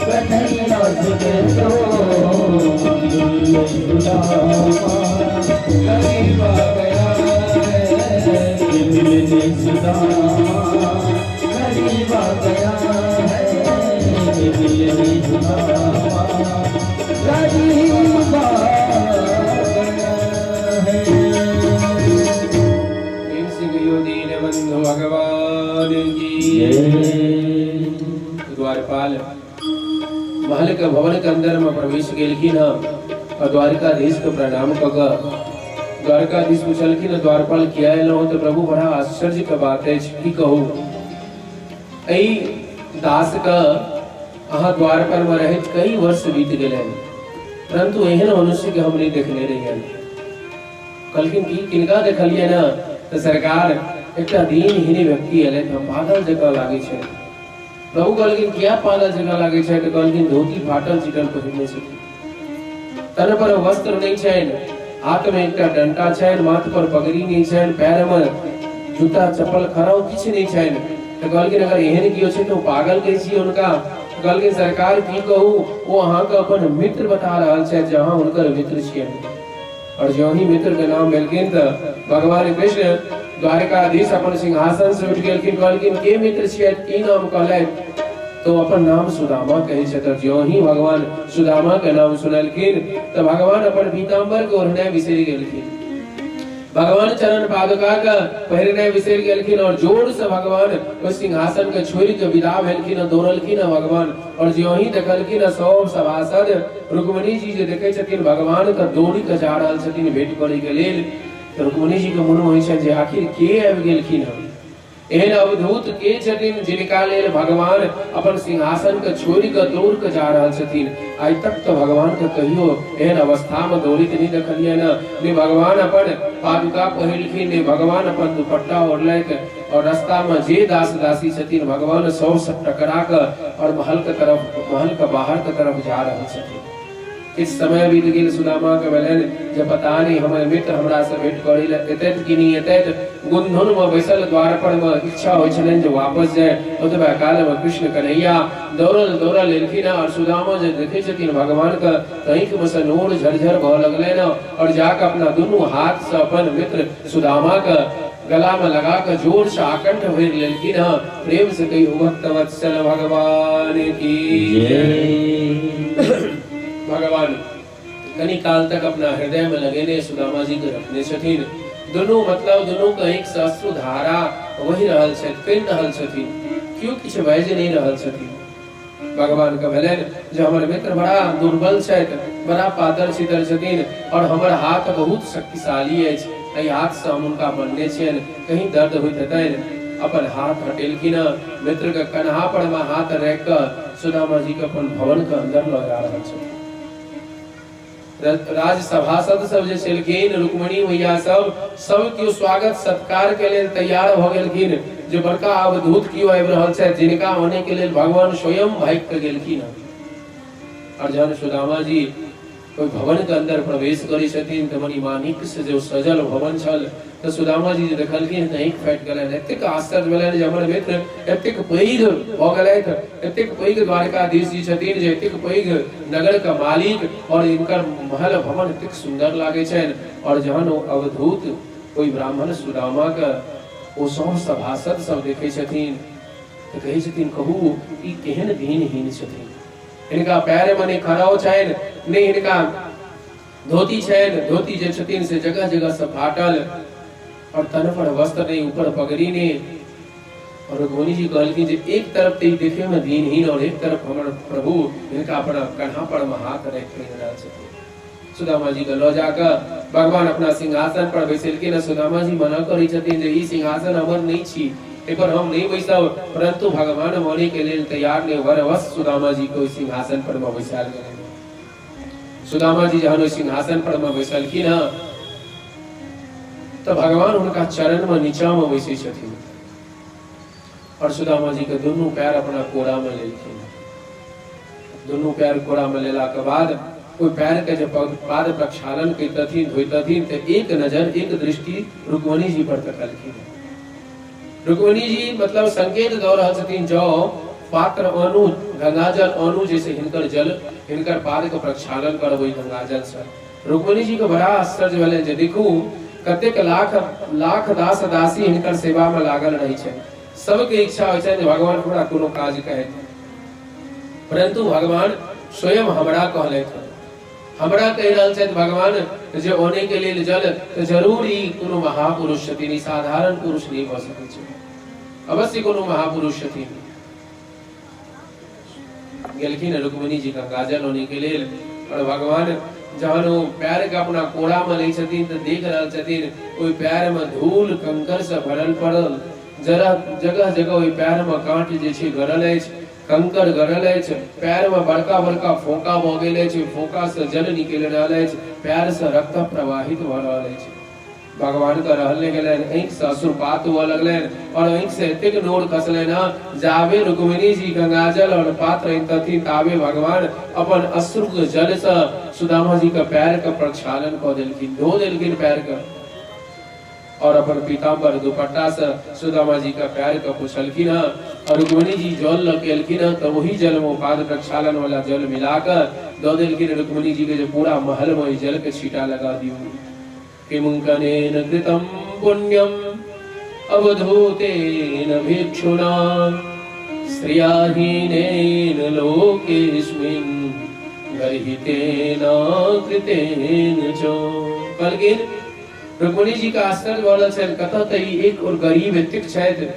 कन्हैया से कह दो सुदामा गरीब आ गया है मिलने सुदामा गरीब आ गया है मिलने सुदामा गरीब आ गया है दीनबंधु भगवान की द्वारपाल महल के भवन के अंदर में प्रवेश केलखिन और द्वारकाधीश के प्रणाम कग द्वारकाधीश पूछलखिन द्वारपाल किया एलहुँ तो प्रभु बड़ा आश्चर्य के बात है की कहू एहि दास का अहाँ द्वार पर में रहत कई वर्ष बीत गए परंतु एहन मनुष्य के हम नहीं देखने रही कहलखिन की किनका देखलिए ना तो सरकार एक दीनहीन व्यक्ति एले हम पागल जगह लागे छे प्रभु कहलखिन किया पागल जगह लागे छे तो कहलखिन धोती फाटल चिटल पहिरने छे तन पर वस्त्र नहीं छेन हाथ में एक डंटा छेन माथ पर पगड़ी नहीं छेन पैर में जूता चप्पल खराव किछ नहीं छेन तो कहलखिन अगर एहन कियो छे तो पागल कहि छी उनका कहलखिन सरकार की कहू वो अहाँ का अपन मित्र बता रहल छे जहां उनकर मित्र छिए और जो ही मित्र के नाम भेलखिन तो भगवान कृष्ण द्वारकाधीश अपन सिंहासन से उठ गेलखिन कहलखिन के मित्र छिए की नाम कहले तो अपन नाम सुदामा कहे छे जो ही भगवान सुदामा के नाम सुनलखिन तो भगवान अपन पीतांबर को ओढ़ने बिसरि गेलखिन भगवान चरण पादुका का पहिरने बिसरि गेलखिन और जोर से भगवान उस सिंहासन के छोड़ के विदा भेलखिन दौड़लखिन भगवान और जो ही देखलखिन सब सभासद रुक्मिणी जी जे देखे छथिन भगवान का दौड़ी के जा रहल छथिन भेंट करे के लेल तो रुक्मिणी जी के मन में होय छै जे आखिर के आबि गेलखिन एहन अवधूत के छथिन जिनका लेल भगवान अपन सिंहासन के छोड़ के दौड़ के जा रहल छथिन आज तक तो भगवान के कहियो एहन अवस्था में दौड़ित नहीं देखलिए ना ने भगवान अपन पादुका पहिरलखिन ने भगवान अपन दुपट्टा ओढ़लक और रास्ता में जे दास दासी छथिन भगवान सब टकरा के और महल के बाहर के तरफ जा रहल छथिन इस समय बीत गेल सुदामा के भेलन जे पता नहीं हमर मित्र हमरा से भेंट करै ले एतैत कि नहीं एतैत गुंधन में बैसल द्वार पर में इच्छा होय छलन जे वापस जाए ओतबे काल में कृष्ण कन्हैया दौड़ल एलखिन और सुदामा जे देखे छथिन भगवान के आंख में से नोर झरझर भ लगलै न और जाके अपना दोनों हाथ से अपन मित्र सुदामा के गला में लगा कर जोर से आकंठ भर लेलखिन प्रेम से कही भक्त वत्सल भगवान की भगवान कनी काल तक अपना हृदय में लगेने सुदामा जी के रखने छथिन दोनों मतलब दोनों का एक अश्रु धारा वही रहल छथि कहि रहल छथिन क्यों किछ बाजि नहीं रहल छथिन भगवान का भेलन जो हमर मित्र बड़ा दुर्बल छथि बड़ा पातर छितर छथिन और हमर हाथ बहुत शक्तिशाली अछि एहि हाथ से हम उनका बनने छियन कहीं दर्द होइत हेतैन अपन हाथ हटेलखिन मित्र के कन्हा पर में हाथ रख कर सुदामा जी के अपन भवन के अंदर लगा रहल छथिन राज सभासद सब जे छलखिन रुक्मिणी मैया सब के स्वागत सत्कार के लेल तैयार भ गेलखिन जे बड़का अवधूत कियो आबि रहल छै जिनका होने के लेल भगवान स्वयं भागि के गेलखिन और जहन सुदामा जी कोई भवन के अंदर प्रवेश करै छथिन त मणि माणिक से जो सजल भवन छल त सुदामा जी देखलखिन त एक फाटि गेलनि एतेक आश्चर्य भेलनि जे हमर मित्र एतेक पैघ भ गेलथि एतेक पैघ द्वारकाधीश जी छथिन जे एतेक पैघ नगर का मालिक और इनकर महल भवन एतेक सुंदर लागे छनि और जहन अवधूत कोई ब्राह्मण सुदामा के ओ सब सभासद सब देखे छथिन त कहै छथिन कहू ई केहन दीनहीन छथिन इनका पैर में नहीं खड़ाओ छन नहीं इनका धोती छन धोती जे छथिन से जगह जगह से फाटल और तन पर वस्त्र नहीं ऊपर पगड़ी नहीं और रुक्मिणी जी कहलखिन जे एक तरफ ते देखे में दीनहीन और एक तरफ हमर प्रभु इनका अपना कन्हा पर में हाथ रख के रहल छथिन सुदामा जी के लो जाकर भगवान अपना सिंहासन पर बैसलखिन सुदामा जी मना करै छथिन जे ई सिंहासन हमर नहीं छी पर हम नहीं बैसब परंतु भगवान मने के लिए तैयार ने वरवश सुदामा जी को सिंहासन पर में बैसाल गेलनि सुदामा जी जहन सिंहासन पर में बैसलखिन तो भगवान उनका चरण में नीचा में बैसे छथिन और सुदामा जी के दोनों पैर अपना कोड़ा में लेलखिन दोनों पैर कोड़ा में लेला के बाद कोई पैर के जब पाद प्रक्षालन करतथिन धोइतथिन तो एक नजर एक दृष्टि रुक्मिणी जी पर तकलखिन रुक्मिणी जी मतलब संकेत दो रहल छथिन जो पात्र अनु गंगाजल अनु जैसे हिनकर जल हिनकर पाद के प्रक्षालन करबै गंगाजल से रुक्मिणी जी को बड़ा आश्चर्य भेलै जे देखू कतेक लाख दास दासी हिनकर सेवा में लागल रहै छै सबके इच्छा होय छै जे भगवान हमरा कोनो काज कहे परंतु भगवान स्वयं हमरा कहलथि हमरा कहि रहल छथि भगवान जे ओने के लेल जल तो जरूर ही कोनो महापुरुष छथिन साधारण पुरुष नहीं भ सकै छै अवश्य कोनो महापुरुष छथिन गेलखिन रुक्मिणी जी गंगाजल होने के लेल और भगवान जहन वो पैर के अपना कोड़ा में लै छथिन तो देख रहल छथिन ओई पैर में धूल कंकर से भरल पड़ल, जरा जगह जगह ओई पैर में कांट जे छै गड़ल अछि, कंकर गड़ल अछि, पैर में बड़का बड़का फोका भ गेल अछि, फोका से जल निकल रहल अछि, पैर से रक्त प्रवाहित भ रहल अछि। भगवान का रहने गेलन, आँख से अश्रुपात हुआ लगलन और आँख से एतेक नोर खसलन जाबे रुक्मिणी जी गंगाजल और पात्र तथी ताबे भगवान अपन अश्रु के जल से सुदामा जी का पैर का प्रक्षालन क देलखिन, धो देलखिन पैर का और अपन पीताम्बर दुपट्टा से सुदामा जी का पैर का पोछलखिन और रुक्मिणी जी जल लकेलखिन तो वही जल में पाद प्रक्षालन वाला जल मिलाकर दो देलखिन रुक्मिणी जी के जो पूरा महल में जल के छींटा लगा दियो। किमुंकनेन कृतं पुण्यम अवधूतेन भिक्षुणा श्रियाहीनेन लोकेस्मिन् गर्हितेन कृतेन च। बल्कि रुक्मिणी जी का आश्चर्य बोलल छल कतऽ तई एक और गरीब एतेक छथि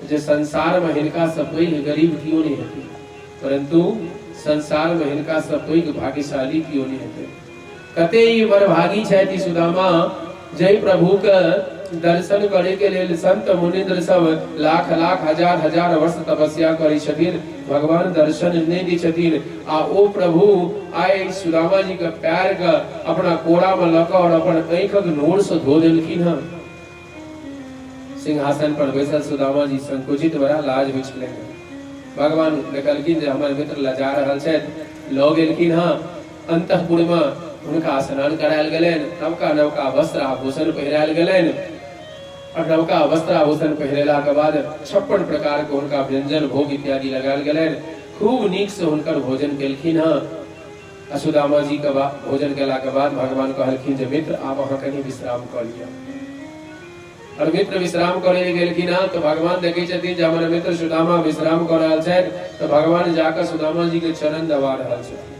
जे संसार में हिनका से पैघ गरीब कियो नहीं हेतै, परंतु संसार में हिनका से पैघ भाग्यशाली कियो नहीं हेतै। कते ही बड़भागी छथि सुदामा जय प्रभु के दर्शन करे के लेल संत मुनिंद्र सब लाख लाख हजार हजार वर्ष तपस्या करै छथिन, भगवान दर्शन नहीं दै छथिन। आ ओ प्रभु आए सुदामा जी के पैर के अपना कोड़ा में लक और अपन आँखक नोर से धो देलखिन हँ। सिंहासन पर बैसल सुदामा जी संकुचित बड़ा लाज होइ छलनि। भगवान देखलखिन जे हमर मित्र लजा रहल छथि, लऽ गेलखिन हँ अंतःपुर में, उनका स्नान करायल गेलनि, नवका नवका वस्त्र आभूषण पहिरायल गेलनि और नवका वस्त्र आभूषण पहिरेला के बाद 56 प्रकार के उनका व्यंजन भोग इत्यादि लगायल गेलनि। खूब नीक से हुनकर भोजन केलखिन हँ। सुदामा जी के भोजन केला के बाद भगवान कहलखिन जे मित्र आप अहाँ कनी विश्राम कर लिया। और मित्र विश्राम करे गेलखिन हँ तो भगवान देखे छथिन जे हमर मित्र सुदामा विश्राम कर रहल छथि तो भगवान जाकर सुदामा जी के चरण दबा रहल छथिन,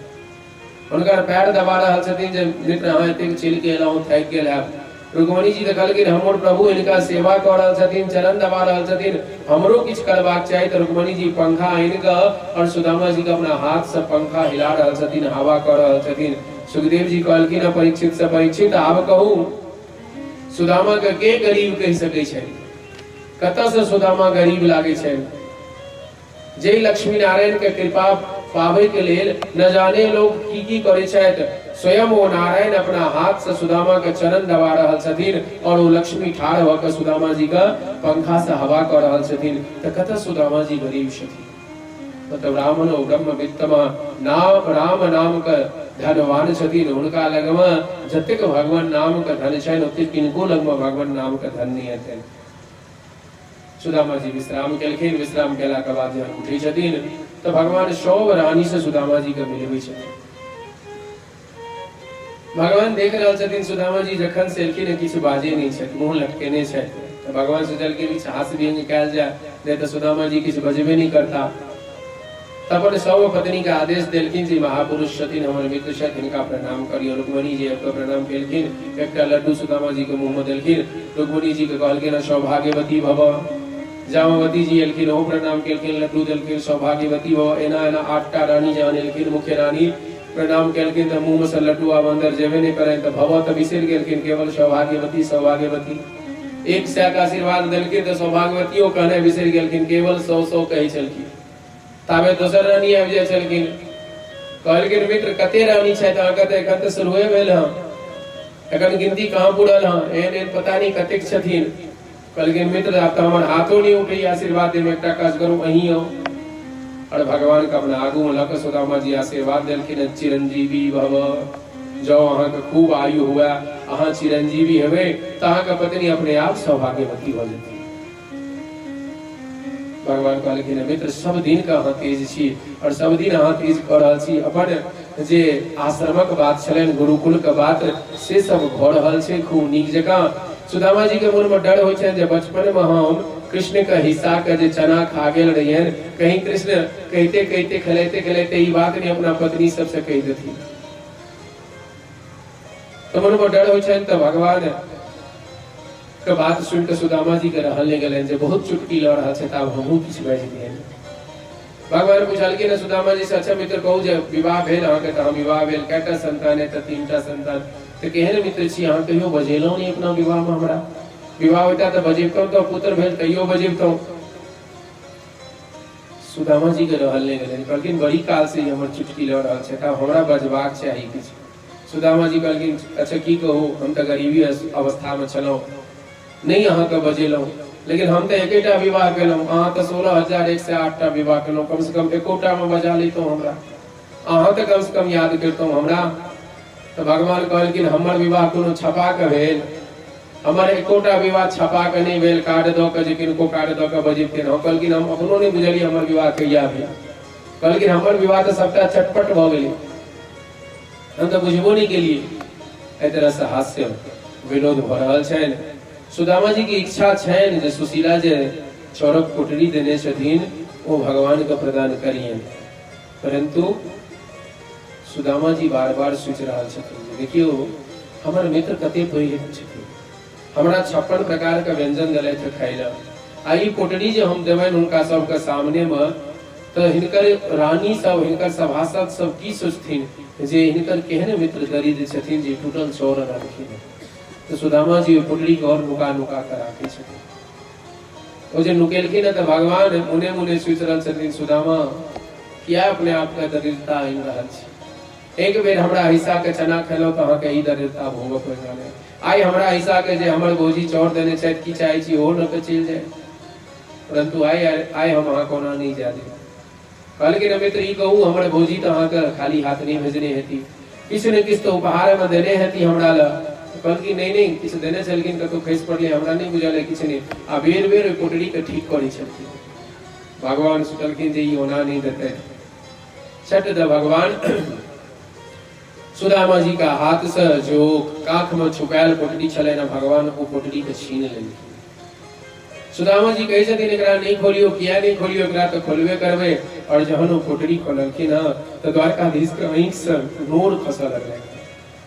उनकर पैर दबा रहल छथिन जे मित्र अहाँ एतेक चलि के एलहुँ, थाकि गेल हैब। रुक्मिणी जी देखलखिन हमर प्रभु इनका सेवा कर रहल छथिन, चरण दबा रहल छथिन, हमरो किछ करबाक चाही। तो रुक्मिणी जी पंखा आनि के और सुदामा जी के अपना हाथ से पंखा हिला रहल छथिन, हवा कर रहल छथिन। सुखदेव जी कहलखिन परीक्षित से परीक्षित आब कहू सुदामा के गरीब कहि सकै छै, कतऽ से सुदामा गरीब लागे छै। जे लक्ष्मी नारायण के कृपा पावे के लेल न जाने लोग की करे छथि, स्वयं वो नारायण अपना हाथ से सुदामा के चरण दबा रहल छथिन और वो लक्ष्मी ठाढ़ होकर सुदामा जी का पंखा से हवा कर रहल छथिन। तो कतऽ सुदामा जी गरीब छथिन। मतलब ब्राह्मण ब्रह्म वित्तमा नाम राम नाम के धनवान छथिन, हुनका लगमे जतेक भगवान नाम के धन छनि ओतेक किनको लगमे भगवान नाम के धन नहीं हेतनि। सुदामा जी विश्राम केलखिन, विश्राम केला के बाद जहन उठै छथिन तो भगवान सब रानी से सुदामा जी के मिलबै छथिन। भगवान देख रहल छथिन सुदामा जी जखन से एलखिन किछु बाजे नहीं छथि, मुंह लटकेने छथि। तो भगवान सोचलखिन किछु हास्य व्यंग कयल जाय, नहीं तो सुदामा जी किछु बजबे नहीं करता। अपन सब पत्नी का आदेश देलखिन जे महापुरुष छथिन, हमर मित्र छथि, हिनका प्रणाम करियो। रुक्मिणी जी के प्रणाम केलखिन, एकटा लड्डू सुदामा जी के मुंह में देलखिन। रुक्मिणी जी के कहलखिन सौभाग्यवती भव। जामवती जी एलखिन, ओ प्रणाम केलखिन, लड्डू देलखिन, सौभाग्यवती भव। एना एना 8टा रानी जहन एलखिन, मुख्य रानी प्रणाम केलखिन तो मुंह में से लड्डू आब अंदर जेबे नहीं करे तो भव तो बिसरि गेलखिन, केवल सौभाग्यवती सौभाग्यवती। एक सै का आशीर्वाद देलखिन तो सौभाग्यवतियों कहने बिसरि गेलखिन, केवल 100 कहै छलखिन। ताबे दोसर रानी आबि जाय छलखिन, कहलखिन मित्र कते रानी छै तऽ अहाँके तऽ एखन तऽ शुरुए भेल हँ, एखन गिनती कहाँ पूरल हँ, एहन पता नहीं कतेक छथिन। कहलखिन मित्र आब तऽ हमर हाथों नहीं उठै आशीर्वाद देबै, एकटा काज करू अहीं आउ। और भगवान के अपना आगू में लक सुदामा जी आशीर्वाद देलखिन, चिरंजीवी भव। जो अहाँके खूब आयु हुए, अहाँ चिरंजीवी हेबै तऽ अहाँके पत्नी अपने आप सौभाग्यवती भ जेती। भगवान कहलखिन मित्र सब दिन का अहाँ तेज छी और सब दिन अहाँ तेज कऽ रहल छी। अपन जे आश्रमक बात छलनि, गुरुकुल के बात से सब भऽ रहल छै खूब नीक जकाँ। सुदामा जी के मन में डर होइ छनि जे बचपन में हम कृष्ण के हिस्सा के जे चना खा गेल रहियनि, कहीं कृष्ण कहते कहते खेलते खेलते ई बात नहीं अपना पत्नी सबसे कहि देथिन। तो मन में डर होइ छनि। तो भगवान के बात सुन के सुदामा जी के रहल नहीं गेलनि जे बहुत चुटकी लऽ रहल छै, तब हमहूँ किछु बाजि दियनि। भगवान पूछलखिन सुदामा जी से, अच्छा मित्र कहू जे विवाह भेल अहाँके? तऽ हम विवाह भेल। कएटा संतान है? तऽ 3टा संतान। तऽ केहन मित्र छी अहाँ, कहियो बजेलहुँ नहीं अपना विवाह में हमरा? विवाह होता तऽ बजेबतहुँ, तऽ पुत्र भेल तैयो बजेबतहुँ। सुदामा जी के रहल नहीं गेलनि, कहलखिन बड़ी काल से हमर चुटकी लऽ रहल छै, तऽ हमरा बजबाक चाही किछु। सुदामा जी कहलखिन, अच्छा की कहू, हम तऽ गरीबी अवस्था में छलहुँ, नहीं अहाँके बजेलहुँ, लेकिन हम तो एकेटा विवाह केलहुँ, अहाँ तो 16,108टा विवाह केलहुँ, कम से कम एकोटा में बजा लेतहुँ हमरा, अहाँ तो कम से कम याद करतहुँ हमरा। तो भगवान कहलखिन हमर विवाह कोनो छपा के भेल? हमर एकोटा विवाह छपा के नहीं भेल, कार्ड दऽ के जे किनको कार्ड दऽ के बजेबतिन। हम कहलखिन हम अपनो नहीं बुझलियै हमर विवाह कहिया भेल। कहलखिन हमर विवाह तो सबटा चटपट भऽ गेलै, हम तो बुझबो नहीं केलियै। एहि तरह से हास्य विनोद भऽ रहल छनि। सुदामा जी की इच्छा छनि जे सुशीला जे चौरक कोठरी देने छथिन वो भगवान के प्रदान करियन, परंतु सुदामा जी बार बार सोचि रहल छथिन, देखियो हमर मित्र कते पैघ छथिन, हमरा 56 प्रकार के व्यंजन देलथि खाय लए, आ ई कोठरी जे हम देबनि हुनका सबके सामने में, तऽ हिनकर रानी सब, हिनकर सभासद सब की सोचथिन जे हिनकर केहन मित्र दरिद्र छथिन जे टूटल चौर रखिन। तो सुदामा जी कोठरी के और नुका नुका कर राखै छथिन। ओ जे नुकेलखिन है, तऽ भगवान मुने मुने सोचि रहल छथिन, सुदामा किया अपने आप के दरिद्रता आनि रहल छी? एक बेर हमरा हिस्सा के चना खेलौं तऽ अहाँके ई दरिद्रता भोगऽ पड़ि रहल है। आइ हमरा हिस्सा के जे हमर भौजी चाउर देने छथि, की चाहै छी ओहो लऽ के चलि जाय, परंतु आइ हम अहाँ कोना नहीं जा देब। कहलखिन मित्र ई कहू, हमर भौजी तऽ अहाँके खाली हाथ नहीं भेजने हेती, किछु ने किछु तऽ उपहार में देने हेती हमरा लए। कहलखिन नहीं किछु देने छलखिन, कतौ खसि पड़लै, हमरा नहीं बुझल है किछु नहीं। आ बेर बेर कोठरी के ठीक करै छलखिन। भगवान सोचलखिन जे ई ओना नहीं देतै, छट द भगवान सुदामा जी का हाथ से जो काख में छुपायल कोठरी छलै ना, भगवान वो कोठरी के छीन लेलखिन। सुदामा जी कहै छथिन एकरा नहीं खोलियो, किया नहीं खोलियो, एकरा तो खोलबे करबे। और जहन वो कोठरी खोललखिन हँ तऽ द्वारकाधीश के आँखि से नोर खसऽ लगलै।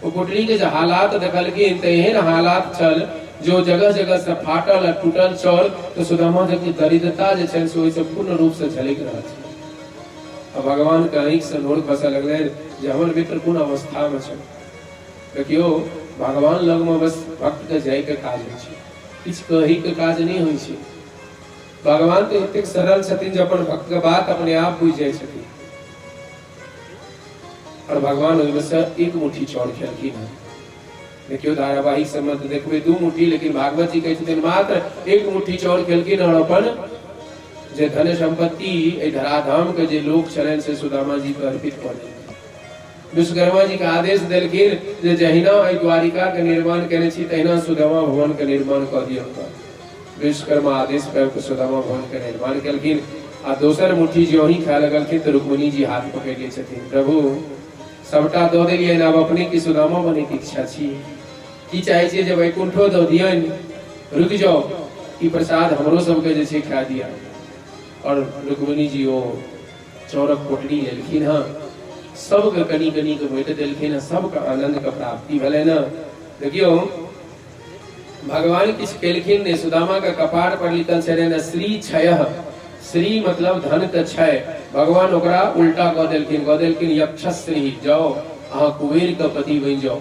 वो कोठरी के जो हालात देखलखिन तऽ एहन हालात छल जो जगह जगह से फाटल आ टूटल चौर, तो सुदामा जी की दरिद्रता जे छनि से ओहिसँ पूर्ण रूप से झलक रहल छै। अब भगवान के आँखि से नोर खसऽ लगलै जे हमर मित्र कोन अवस्था में छै। देखियो भगवान लग में बस भक्त के जाय के काज होइ छै, किछु कही के काज नहीं होइ छै। भगवान तो एतेक सरल छथिन जे अपन भक्त के बात अपने आप बुझि जाइ छथिन। और भगवान ओहिमे से एक मुट्ठी चाउर खेलखिन हँ। देखियो धारावाहिक समय तो देखबे 2 मुट्ठी, लेकिन भागवत जी कहै छथिन मात्र 1 मुट्ठी चाउर खेलखिन और अपन जे धन संपत्ति एहि धराधाम के जे लोक छलनि से सुदामा जी के अर्पित कऽ देलखिन। विश्वकर्मा जी के आदेश देलखिन जे जहिना एहि द्वारिका के निर्माण केने छी तहिना सुदामा भवन के निर्माण कऽ दियौ। विश्वकर्मा आदेश पर सुदामा भवन के निर्माण केलखिन। आ दोसर मुट्ठी जो ही खाय लगलखिन तऽ रुक्मिणी जी हाथ पकड़ि लै छथिन, प्रभु सबटा दऽ देलियनि, आब अपने की सुदामा बने के इच्छा छी, की चाहै छियै जे वैकुंठो दऽ दियनि, रुक जाओ ई प्रसाद हमरो सबके जे छै खा दिया। और रुक्मिणी जी ओ चौरक कोठरी लेलखिन हँ, सबके कनी कनी के बाँटि देलखिन हँ, सबके आनंद के प्राप्ति भेलै न। देखियो भगवान किछु केलखिन ने, सुदामा के कपार पर लिखल छलै न श्री क्षय, श्री मतलब धन के क्षय, भगवान ओकरा उल्टा कऽ देलखिन यक्षश्री, जाओ अहाँ कुबेर के पति बनि जाओ।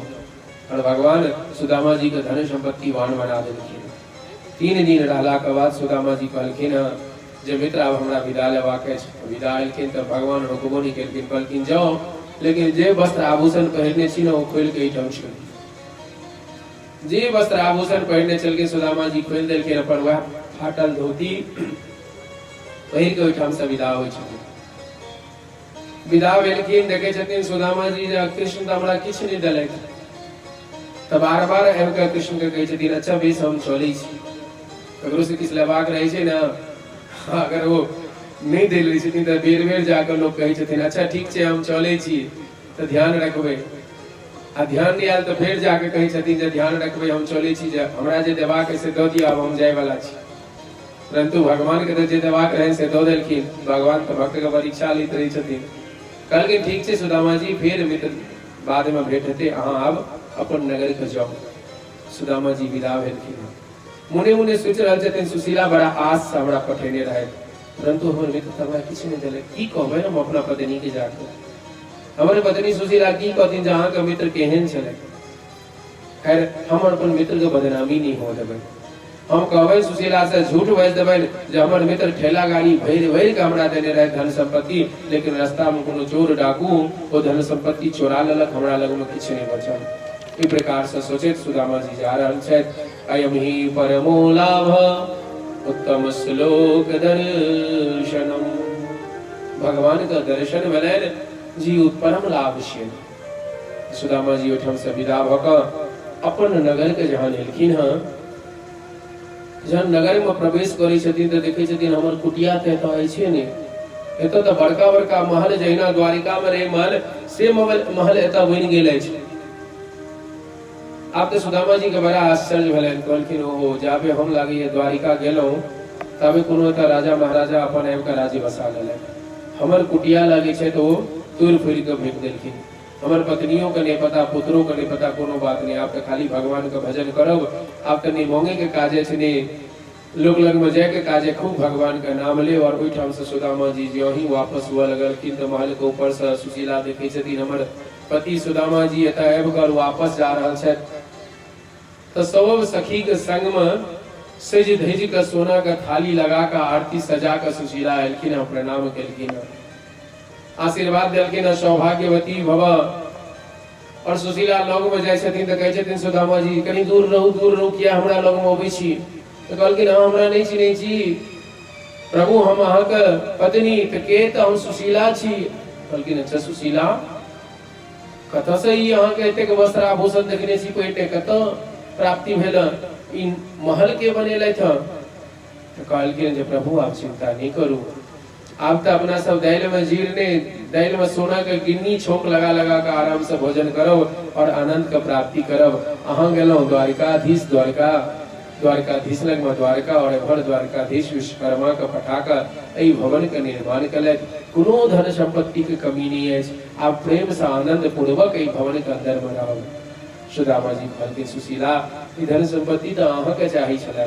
और भगवान सुदामा जी के धन संपत्ति वान बना देलखिन। 3 दिन रहला के बाद सुदामा जी कहलखिन हँ जे मित्र आब हमरा विदा लेबाक अछि। विदा एलखिन तऽ भगवान रोकबो नहीं केलखिन, कहलखिन जाओ, लेकिन जे वस्त्र आभूषण पहिरने छी ना वो खोल के एहिठाम छोड़ि। जे वस्त्र आभूषण पहिरने छलखिन सुदामा जी खोलि देलखिन, अपन वह फाटल धोती पहिर के ओहिठाम से विदा होइ छथिन। विदा भेलखिन, देखै छथिन सुदामा जी जे कृष्ण तऽ हमरा किछु नहीं देलथि, तऽ बार बार आबि कऽ कृष्ण के कहै छथिन अच्छा बेस हम चलै छी। ककरो से किछु लेबाक रहै छै ना, अगर वो नहीं देल रहै छथिन तऽ बेर बेर जाकर लोग कहै छथिन अच्छा ठीक छै हम चलै छी तऽ ध्यान रखबै। आ ध्यान नहीं आयल तऽ फेर जाके कहै छथिन जे ध्यान रखबै हम चलै छी, जे हमरा जे देबाक है से दऽ दिअ, आब हम जाय वाला छी। परंतु भगवान के जे देबाक रहै से दऽ देलखिन। भगवान तो भक्त के परीक्षा लैत रहै छथिन। कहलखिन ठीक छै सुदामा जी, फेर मित्र बाद में भेंट हेतै, अहाँ आब अपन नगर के जाओ। सुदामा जी विदा भेलखिन। मुने मुने सोचि रहल छथिन सुशीला बड़ा आस से हमरा पठेने रहै, परंतु हमर मित्र तमा किछ नहीं दिले की कहबे हम अपना पत्नी के जाके हमारे पत्नी सुशीला की कहथिन जहां का मित्र केहन छले। खैर हम अपन मित्र के बदनामी नहीं हो देबै, हम कहबै सुशीला से झूठ बाज देबै जे हमर मित्र ठेला गाड़ी भैर भैर के हमरा देने रहे धन संपत्ति, लेकिन रास्ता में कोनो चोर डाकू वो धन संपत्ति चोरा लेलक, हमरा लग में किछ नहीं बचल। ई प्रकार से सोचैत सुदामा जी जा रहल छथि। अयम ही परमो लाभ उत्तम श्लोक दर्शनम, भगवान का दर्शन भेलैन जी परम लाभ छियन। सुदामा जी ओठम से विदा भ क अपन नगर के जहां एलखिन हँ, जहां नगर में प्रवेश करै छथिन त देखै छथिन हमर कुटिया ते त छै ने, एतऽ त बड़का बड़का महल जहिना द्वारिका में रहे महल से महल एतऽ बनि गेल अछि। आप तो सुदामा जी के बड़ा आश्चर्य भेलैन, कहलखिन ओ जाबे हम लागे द्वारिका गेलहुं तबे कोनो एतऽ राजा महाराजा अपन आबि के राज्य बसा लेलैन, हमर कुटिया लागे छै तो तोड़ फोड़ के फेंक देलखिन, हमर पत्नियों के नहीं पता, पुत्रों के नहीं पता, कोनो बात नहीं, आप तो खाली भगवान का भजन करब, आप तो नहीं मांगे के काजे छे ने लोग लग में जाए के काजे खूब भगवान का नाम ले। और ओइठाम से सुदामा जी जो ही वापस हुआ लगलखिन तो महल के ऊपर से सुशीला देखे छथिन हमर पति सुदामा जी एतऽ आबि कर वापस जा रहल छथि। तो सब सखी के संग में सज धज के सोना का थाली लगा कर आरती सजा कर सुशीला एलखिन, प्रणाम केलखिन, आशीर्वाद देलखिन, सौभाग्यवती भव। और सुशीला लग में जाय छथिन त कहै छथिन सुदामा जी कनी दूर रहू किया हमरा लग में अबै छी। तो कहलखिन हमरा नहीं चिन्है छी प्रभु, हम अहाँ के पत्नी त के त हम सुशीला छी। कहलखिन अच्छा सुशीला, कतऽ से ई अहाँ के एतेक वस्त्र आभूषण देखने छी, पेटे कतऽ प्राप्ति भेल, इन महल के बनेलथि हँ। तो कहलखिन जे प्रभु आप चिंता नहीं करू, आप तो अपना सब दाल में जीरने दाल में सोना के गिन्नी छोक लगा लगा के आराम से भोजन करब और आनंद के प्राप्ति करब। अहाँ गेलहुं द्वारिकाधीश द्वारिकाधीश लग में द्वारका और भर द्वारिकाधीश विश्वकर्मा के पठाकर एहि भवन के निर्माण कलैथ, कोनो धन संपत्ति के कमी नहीं है, आप प्रेम से आनंद पूर्वक एहि भवन के अंदर में रहब। सुदामा जी कहलखिन सुशीला ई धन संपत्ति तो अहाँ के चाही छलै,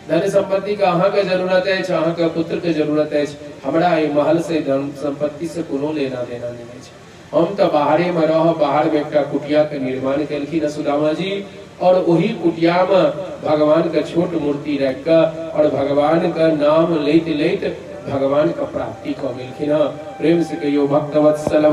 धन संपत्ति का अहाँ के जरूरत है, अहाँ के पुत्र के जरूरत है, हमरा ई महल से धन संपत्ति से कोनो लेना देना नहीं है। हम तो बाहरे में रह, बाहर में एक कुटिया के निर्माण केलखिन सुदामा जी, और वही कुटिया में भगवान के छोट मूर्ति रख कर और भगवान का नाम लैत लैत भगवान का प्राप्ति क गेलखिन। प्रेम से कहियो भक्तवत्सल